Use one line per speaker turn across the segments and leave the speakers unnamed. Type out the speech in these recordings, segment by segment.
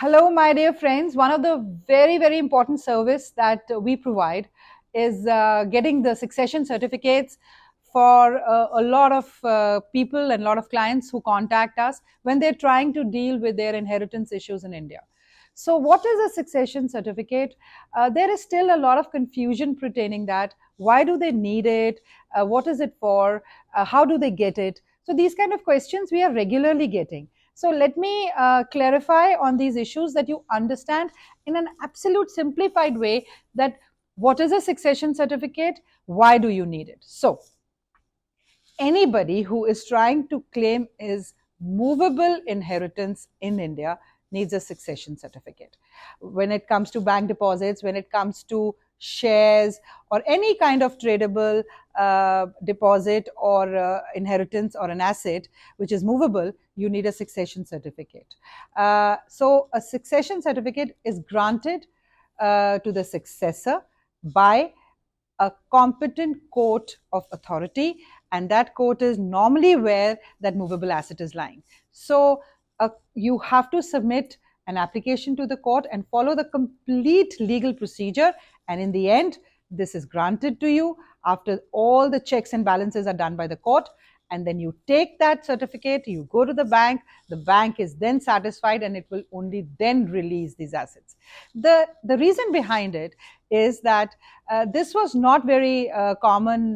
Hello, my dear friends. One of the very important service that we provide is getting the succession certificates for a lot of people and a lot of clients who contact us when they're trying to deal with their inheritance issues in India. So what is a succession certificate? There is still a lot of confusion pertaining that. Why do they need it? What is it for? How do they get it? So these kind of questions we are regularly getting. So let me clarify on these issues that you understand in an absolute simplified way that what is a succession certificate? Why do you need it? So anybody who is trying to claim is movable inheritance in India needs a succession certificate. When it comes to bank deposits, when it comes to shares or any kind of tradable deposit or inheritance or an asset which is movable, you need a succession certificate. So a succession certificate is granted to the successor by a competent court of authority, and that court is normally where that movable asset is lying. So you have to submit an application to the court and follow the complete legal procedure, and in the end this is granted to you after all the checks and balances are done by the court. And then you take that certificate, you go to the bank is then satisfied, and it will only then release these assets. The reason behind it is that this was not very common,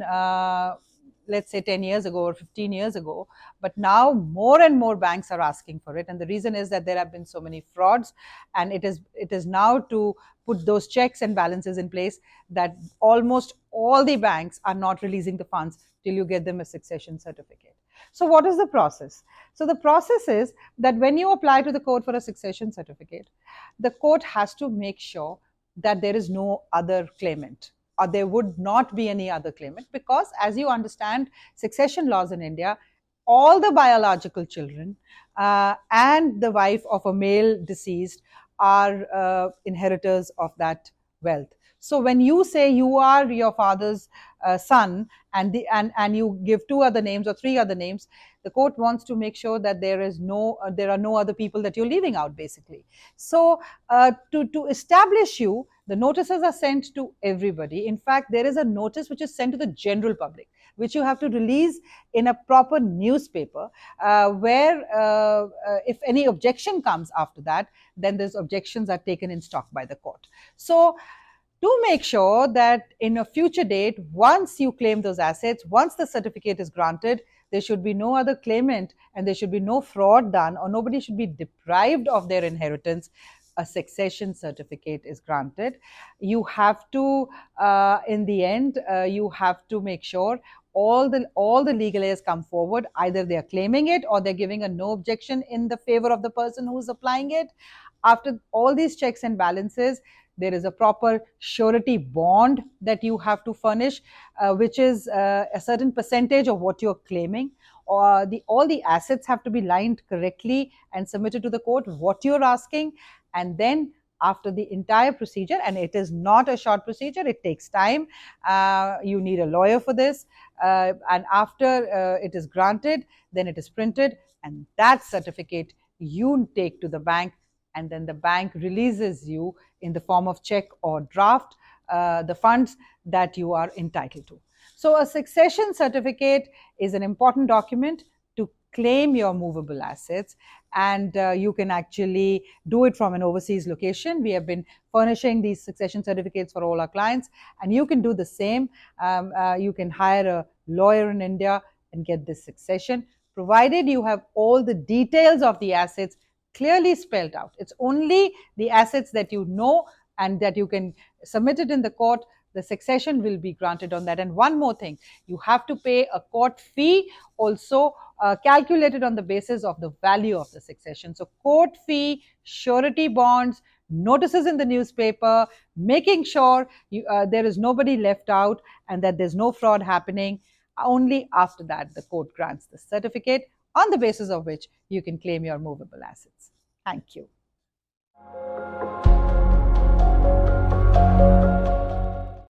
let's say 10 years ago or 15 years ago, but now more and more banks are asking for it. And the reason is that there have been so many frauds, and it is now to put those checks and balances in place that almost all the banks are not releasing the funds till you get them a succession certificate. So what is the process? So the process is that when you apply to the court for a succession certificate, the court has to make sure that there is no other claimant, or there would not be any other claimant, because as you understand succession laws in India, all the biological children and the wife of a male deceased are inheritors of that wealth. So when you say you are your father's son, and you give two other names or three other names, the court wants to make sure that there are no other people that you're leaving out, basically. So to establish you, the notices are sent to everybody. In fact, there is a notice which is sent to the general public, which you have to release in a proper newspaper, where if any objection comes after that, then those objections are taken in stock by the court. So to make sure that in a future date, once you claim those assets, once the certificate is granted, there should be no other claimant and there should be no fraud done, or nobody should be deprived of their inheritance, a succession certificate is granted. You have to, in the end, you have to make sure all the legal heirs come forward. Either they are claiming it or they're giving a no objection in the favor of the person who's applying it. After all these checks and balances, there is a proper surety bond that you have to furnish, which is a certain percentage of what you're claiming. Or all the assets have to be lined correctly and submitted to the court what you're asking. And then after the entire procedure, and it is not a short procedure, it takes time, you need a lawyer for this, and after it is granted, then it is printed, and that certificate you take to the bank, and then the bank releases you in the form of check or draft the funds that you are entitled to. So a succession certificate is an important document to claim your movable assets, and you can actually do it from an overseas location. We have been furnishing these succession certificates for all our clients, and you can do the same. You can hire a lawyer in India and get this succession, provided you have all the details of the assets clearly spelled out. It's only the assets that you know and that you can submit it in the court. The succession will be granted on that. And one more thing, you have to pay a court fee, also calculated on the basis of the value of the succession. So court fee, surety bonds, notices in the newspaper, making sure there is nobody left out and that there's no fraud happening. Only after that the court grants the certificate, on the basis of which you can claim your movable assets. Thank you.